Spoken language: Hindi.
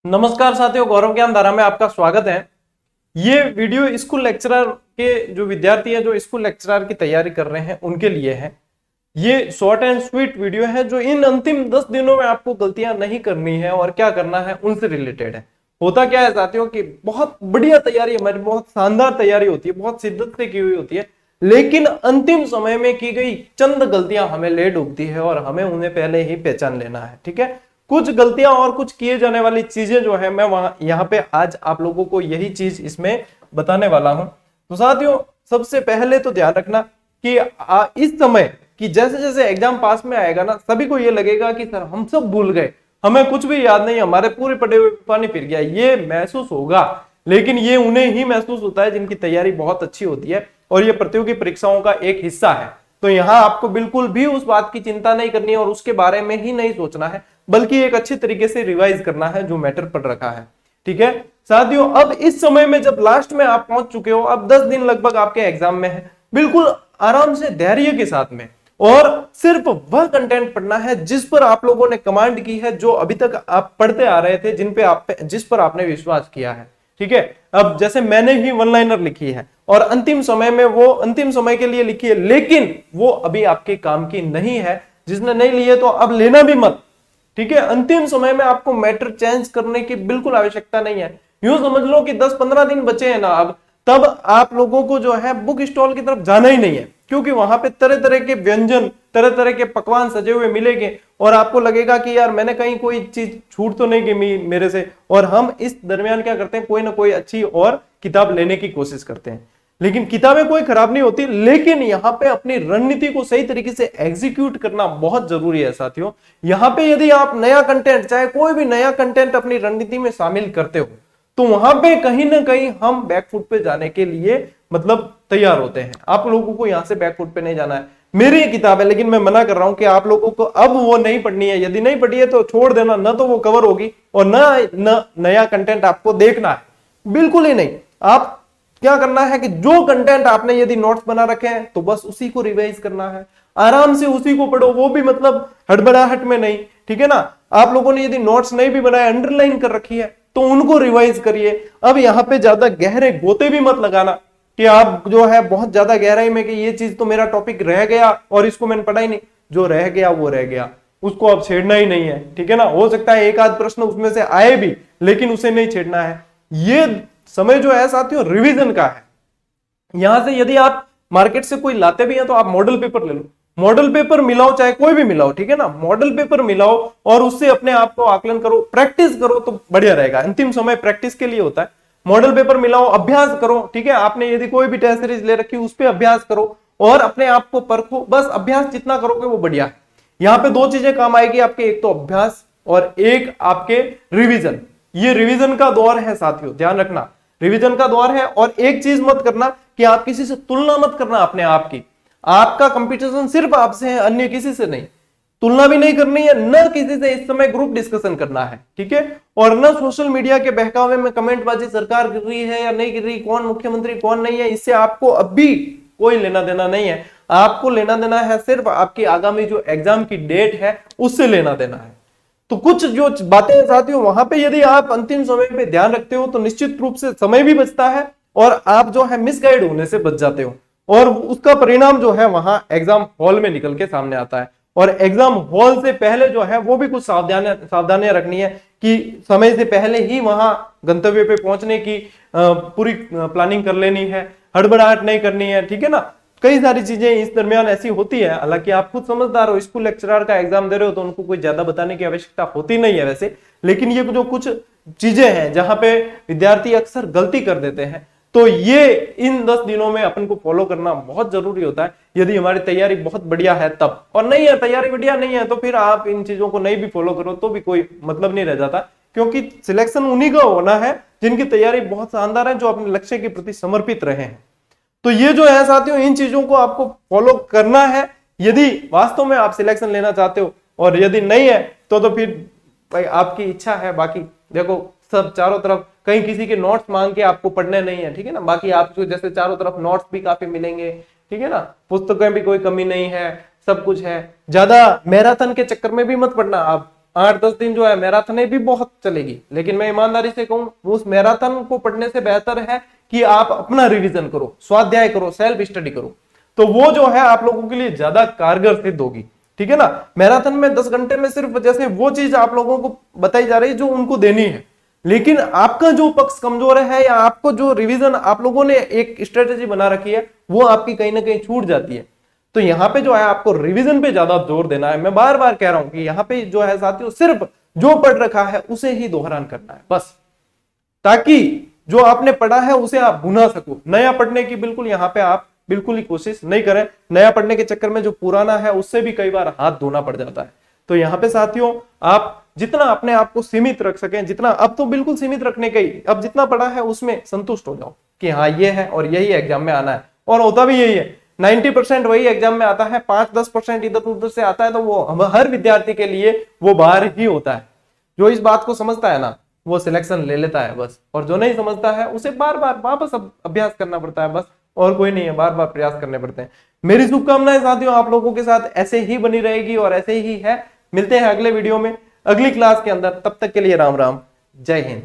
नमस्कार साथियों, गौरव ज्ञान धारा में आपका स्वागत है। ये वीडियो स्कूल लेक्चरर के जो विद्यार्थी हैं जो स्कूल लेक्चरर की तैयारी कर रहे हैं उनके लिए है। ये शॉर्ट एंड स्वीट वीडियो है जो इन अंतिम 10 दिनों में आपको गलतियां नहीं करनी है और क्या करना है उनसे रिलेटेड है। होता क्या है साथियों कि बहुत बढ़िया तैयारी हमारी, बहुत शानदार तैयारी होती है, बहुत शिद्दत से की हुई होती है, लेकिन अंतिम समय में की गई चंद गलतियां हमें ले डूबती है और हमें उन्हें पहले ही पहचान लेना है। ठीक है, कुछ गलतियां और कुछ किए जाने वाली चीजें जो है मैं वहां यहाँ पे आज आप लोगों को यही चीज इसमें बताने वाला हूं। तो साथियों, सबसे पहले तो ध्यान रखना कि इस समय कि जैसे जैसे एग्जाम पास में आएगा ना, सभी को ये लगेगा कि सर हम सब भूल गए, हमें कुछ भी याद नहीं, हमारे पूरे पढ़े हुए पानी फिर गया, ये महसूस होगा। लेकिन ये उन्हें ही महसूस होता है जिनकी तैयारी बहुत अच्छी होती है और ये प्रतियोगी परीक्षाओं का एक हिस्सा है। तो यहाँ आपको बिल्कुल भी उस बात की चिंता नहीं करनी है और उसके बारे में ही नहीं सोचना है, बल्कि एक अच्छी तरीके से रिवाइज करना है जो मैटर पढ़ रखा है। ठीक है साथियों, अब इस समय में जब लास्ट में आप पहुंच चुके हो, अब 10 दिन लगभग आपके एग्जाम में है, बिल्कुल आराम से धैर्य के साथ में और सिर्फ वह कंटेंट पढ़ना है जिस पर आप लोगों ने कमांड की है, जो अभी तक आप पढ़ते आ रहे थे, जिस पर आपने विश्वास किया है। ठीक है, अब जैसे मैंने ही वन लाइनर लिखी है और अंतिम समय में वो अंतिम समय के लिए लिखी है, लेकिन वो अभी आपके काम की नहीं है। जिसने नहीं ली है तो अब लेना भी मत। ठीक है, अंतिम समय में आपको मैटर चेंज करने की बिल्कुल आवश्यकता नहीं है। यूं समझ लो कि 10-15 दिन बचे हैं ना, अब तब आप लोगों को जो है बुक स्टॉल की तरफ जाना ही नहीं है, क्योंकि वहां पे तरह तरह के व्यंजन, तरह तरह के पकवान सजे हुए मिलेंगे और आपको लगेगा कि यार मैंने कहीं कोई चीज छूट तो नहीं की मेरे से। और हम इस दरमियान क्या करते हैं, कोई ना कोई अच्छी और किताब लेने की कोशिश करते हैं। लेकिन किताबें कोई खराब नहीं होती, लेकिन यहाँ पे अपनी रणनीति को सही तरीके से एग्जीक्यूट करना बहुत जरूरी है साथियों। यहाँ पे यदि आप नया कंटेंट, चाहे कोई भी नया कंटेंट अपनी रणनीति में शामिल करते हो, तो वहां पे कहीं ना कहीं हम बैकफुट पे जाने के लिए मतलब तैयार होते हैं। आप लोगों को यहां से बैकफुट पे नहीं जाना है। मेरी ये किताब है, लेकिन मैं मना कर रहा हूं कि आप लोगों को अब वो नहीं पढ़नी है। यदि नहीं पढ़ी है तो छोड़ देना, न तो वो कवर होगी और न नया कंटेंट आपको देखना है, बिल्कुल ही नहीं। आप क्या करना है कि जो कंटेंट आपने यदि नोट्स बना रखे हैं तो बस उसी को रिवाइज करना है, आराम से उसी को पढ़ो, वो भी मतलब हड़बड़ाहट में नहीं। ठीक है ना, आप लोगों ने यदि नोट्स नहीं भी बनाए, अंडरलाइन कर रखी है, तो उनको रिवाइज करिए। अब यहाँ पे ज्यादा गहरे गोते भी मत लगाना कि आप जो है बहुत ज्यादा गहराई में कि ये चीज तो मेरा टॉपिक रह गया और इसको मैंने पढ़ा ही नहीं। जो रह गया वो रह गया, उसको अब छेड़ना ही नहीं है। ठीक है ना, हो सकता है एक आध प्रश्न उसमें से आए भी, लेकिन उसे नहीं छेड़ना है। ये समय जो है साथियों रिवीजन का है। यहां से यदि आप मार्केट से कोई लाते भी हैं तो आप मॉडल पेपर ले लो, मॉडल पेपर मिलाओ, चाहे कोई भी मिलाओ। ठीक है ना, मॉडल पेपर मिलाओ और उससे अपने आप को आकलन करो, प्रैक्टिस करो तो बढ़िया रहेगा। अंतिम समय प्रैक्टिस के लिए होता है। मॉडल पेपर मिलाओ, अभ्यास करो। ठीक है, आपने यदि कोई भी टेस्ट सीरीज ले रखी उस पर अभ्यास करो और अपने आप को परखो। बस अभ्यास जितना करोगे वो बढ़िया है। यहाँ पे दो चीजें काम आएगी आपके, एक तो अभ्यास और एक आपके रिविजन। ये रिवीजन का दौर है साथियों, ध्यान रखना, रिवीजन का दौर है। और एक चीज मत करना कि आप किसी से तुलना मत करना अपने आप की। आपका कंपटीशन सिर्फ आपसे है, अन्य किसी से नहीं। तुलना भी नहीं करनी है, न किसी से इस समय ग्रुप डिस्कशन करना है। ठीक है, और न सोशल मीडिया के बहकावे में कमेंटबाजी सरकार कर रही है या नहीं कर रही, कौन मुख्यमंत्री कौन नहीं है, इससे आपको अभी कोई लेना देना नहीं है। आपको लेना देना है सिर्फ आपकी आगामी जो एग्जाम की डेट है उससे लेना देना है। तो कुछ जो बातें साथियों वहां पे यदि आप अंतिम समय पे ध्यान रखते हो तो निश्चित रूप से समय भी बचता है और आप जो है मिसगाइड होने से बच जाते हो और उसका परिणाम जो है वहां एग्जाम हॉल में निकल के सामने आता है। और एग्जाम हॉल से पहले जो है वो भी कुछ सावधानियां रखनी है कि समय से पहले ही वहां गंतव्य पे पहुंचने की पूरी प्लानिंग कर लेनी है, हड़बड़ाहट नहीं करनी है। ठीक है ना, कई सारी चीजें इस दरमियान ऐसी होती है। हालांकि आप खुद समझदार हो, स्कूल लेक्चरर का एग्जाम दे रहे हो तो उनको कोई ज्यादा बताने की आवश्यकता होती नहीं है वैसे, लेकिन ये जो कुछ चीजें हैं जहां पे विद्यार्थी अक्सर गलती कर देते हैं, तो ये इन 10 दिनों में अपन को फॉलो करना बहुत जरूरी होता है यदि हमारी तैयारी बहुत बढ़िया है तब। और नहीं है, तैयारी बढ़िया नहीं है तो फिर आप इन चीजों को नहीं भी फॉलो करो तो भी कोई मतलब नहीं रह जाता, क्योंकि सिलेक्शन उन्हीं का होना है जिनकी तैयारी बहुत शानदार है, जो अपने लक्ष्य के प्रति समर्पित रहे हैं। तो ये जो है साथियों, इन चीजों को आपको फॉलो करना है यदि वास्तव में आप सिलेक्शन लेना चाहते हो। और यदि नहीं है तो फिर भाई आपकी इच्छा है। बाकी देखो, सब चारों तरफ कहीं किसी के नोट्स मांग के आपको पढ़ने नहीं है। ठीक है ना, बाकी आपको जैसे चारों तरफ नोट्स भी काफी मिलेंगे। ठीक है ना, पुस्तकें भी कोई कमी नहीं है, सब कुछ है। ज्यादा मैराथन के चक्कर में भी मत पढ़ना आप। 8-10 दिन जो है मैराथन भी बहुत चलेगी, लेकिन मैं ईमानदारी से कहूं उस मैराथन को पढ़ने से बेहतर है कि आप अपना रिवीजन करो, स्वाध्याय करो, सेल्फ स्टडी करो, तो वो जो है आप लोगों के लिए ज्यादा कारगर सिद्ध होगी। ठीक है ना। मैराथन में 10 घंटे में सिर्फ जैसे वो चीज आप लोगों को बताई जा रही है जो उनको देनी है, लेकिन आपका जो पक्ष कमजोर है या आपको जो रिवीजन आप लोगों ने एक स्ट्रेटेजी बना रखी है वो आपकी कहीं ना कहीं छूट जाती है। तो यहाँ पे जो है आपको रिवीजन पे ज्यादा जोर देना है। मैं बार बार कह रहा हूं कि यहाँ पे जो है साथियों सिर्फ जो पढ़ रखा है उसे ही दोहरान करना है बस, ताकि जो आपने पढ़ा है उसे आप भुना सको। नया पढ़ने की बिल्कुल यहाँ पे आप बिल्कुल ही कोशिश नहीं करें। नया पढ़ने के चक्कर में जो पुराना है उससे भी कई बार हाथ धोना पड़ जाता है। तो यहाँ पे साथियों आप जितना अपने आप को सीमित रख सकें, जितना अब तो बिल्कुल सीमित रखने का ही, अब जितना पढ़ा है उसमें संतुष्ट हो जाओ कि हाँ ये है और यही एग्जाम में आना है, और होता भी यही है। 90% वही एग्जाम में आता है, 5-10% इधर उधर से आता है, तो वो हर विद्यार्थी के लिए वो बाहर ही होता है। जो इस बात को समझता है ना वो सिलेक्शन ले लेता है बस, और जो नहीं समझता है उसे बार बार वापस अभ्यास करना पड़ता है बस, और कोई नहीं है, बार बार प्रयास करने पड़ते हैं। मेरी शुभकामनाएं साथियों आप लोगों के साथ ऐसे ही बनी रहेगी और ऐसे ही है। मिलते हैं अगले वीडियो में, अगली क्लास के अंदर। तब तक के लिए राम राम, जय हिंद।